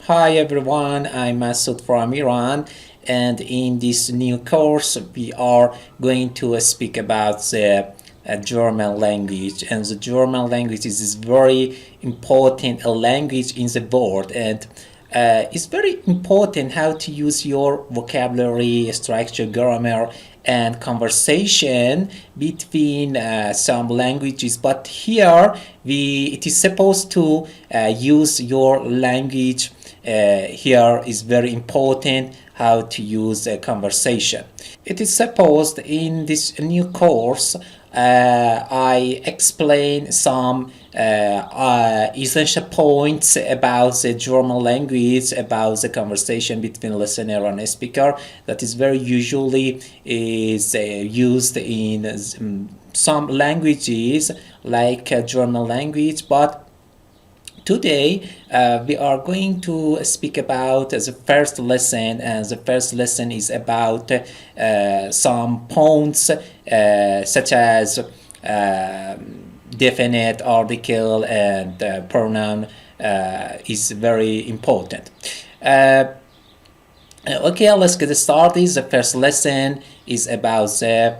Hi everyone, I'm Masoud from Iran, and in this new course we are going to speak about the German language. And the German language is very important a language in the world, and it's very important how to use your vocabulary, structure, grammar, and conversation between some languages. But here it is supposed to use your language. Here is very important how to use a conversation. It is supposed in this new course I explain some essential points about the German language, about the conversation between listener and speaker that is very usually is used in some languages like German language, but today we are going to speak about the first lesson, and the first lesson is about some points such as definite, article, and pronoun is very important. Okay, let's get started. The first lesson is about the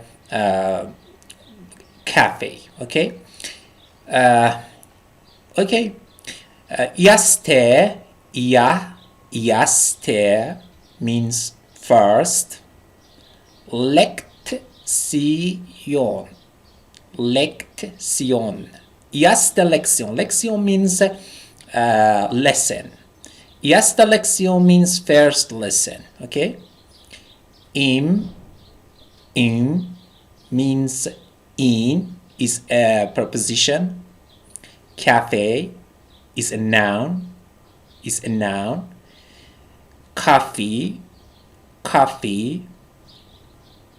cafe. Okay. Okay. Yaste, yaste means first. Lektion, lektion. Yaste lektion. Lektion means lesson. Yaste lektion means first lesson. Okay. Im means in is a preposition. Cafe is a noun. Coffee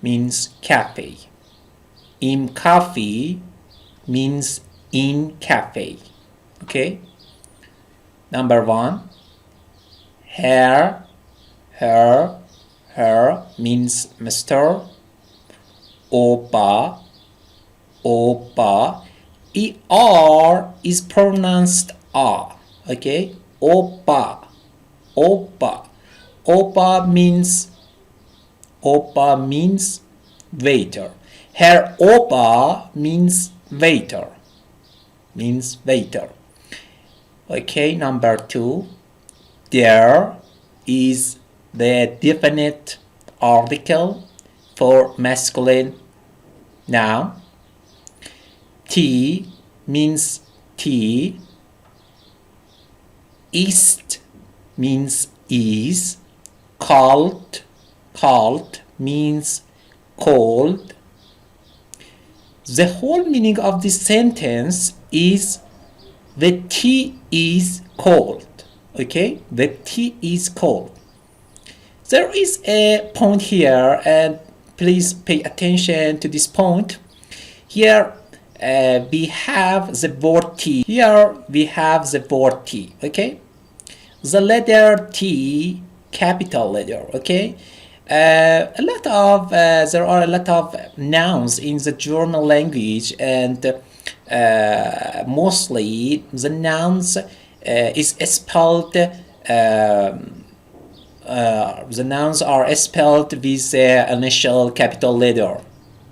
means cafe. Im coffee means in cafe. Okay. Number one. Her means Mr. Opa. ER is pronounced A. Okay. Opa means waiter. Her opa means waiter. Okay. Number two. There is the definite article for masculine noun. Tea means tea. East means is. Cold means cold. The whole meaning of this sentence is the tea is cold. Okay, the tea is cold. There is a point here, and please pay attention to this point. Here we have the word T. Okay, the letter T, capital letter. Okay, there are a lot of nouns in the German language, and mostly the nouns is spelled. The nouns are spelled with the initial capital letter,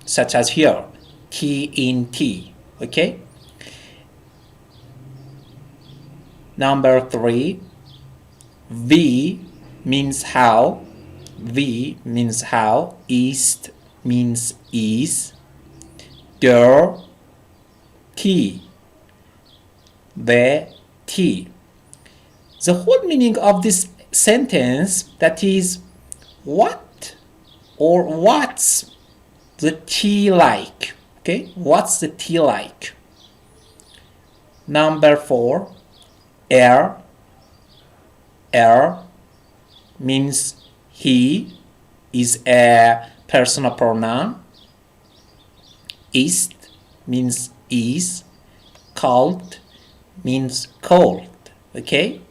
such as here. T in T. Okay. Number three. V means how. East means is. Der tea. The tea. The whole meaning of this sentence, that is, what or what's the tea like? Okay, what's the tea like? Number four. Er means he, is a personal pronoun. East means is. Cold means cold. Okay,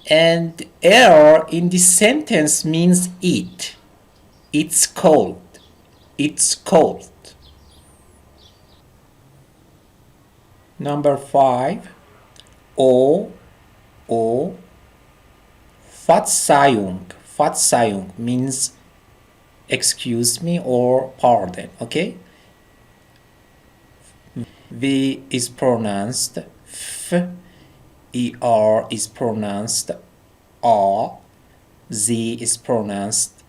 and in this sentence means it. It's cold. Number five. O Verzeihung means excuse me or pardon, okay? V is pronounced F, ER is pronounced A, Z is pronounced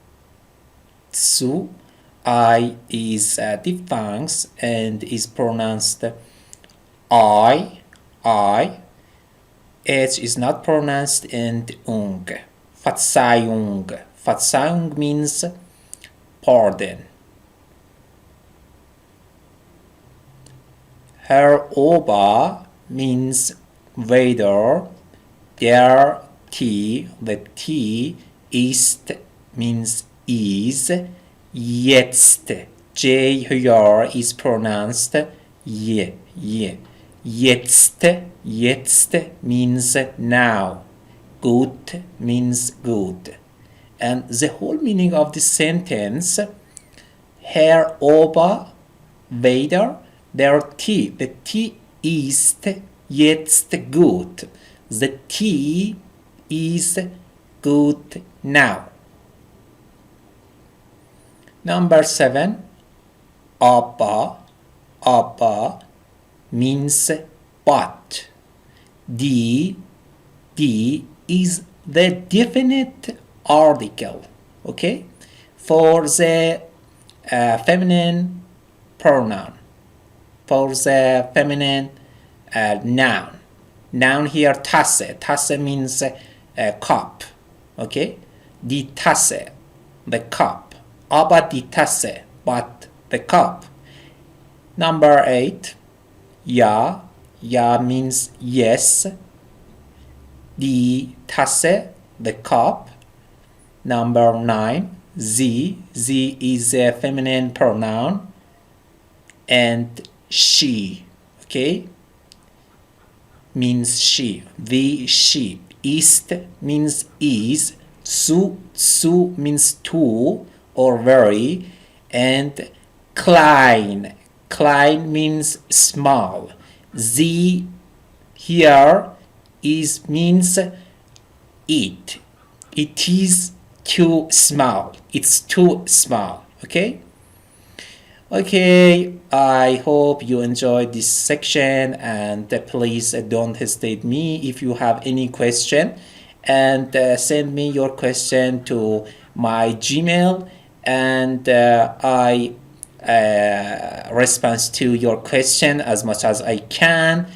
Tsu, I is diphthongs and is pronounced I, H is not pronounced and ung. Verzeihung. Verzeihung means pardon. Herr Ober means waiter. Der T, the T, ist means is. Jetzt, J here is pronounced ye. Jetzt means now. Gut means good. And the whole meaning of this sentence, Herr Ober, waiter, der T, the T ist jetzt gut. The T is good now. Number 7, aber means but. D is the definite article, okay, for the feminine pronoun, for the feminine noun. Noun here, Tasse means cup, okay? Die Tasse, the cup. Aber die Tasse, but the cup. Number 8, ja means yes. Die Tasse, the cup. Number 9, sie is a feminine pronoun. And she, okay, means she. She. Ist means is. Zu means to or very. And klein means small. Sie here is means it is too small. It's too small, okay? Okay, I hope you enjoyed this section, and please don't hesitate me if you have any question, and send me your question to my Gmail, and I respond to your question as much as I can.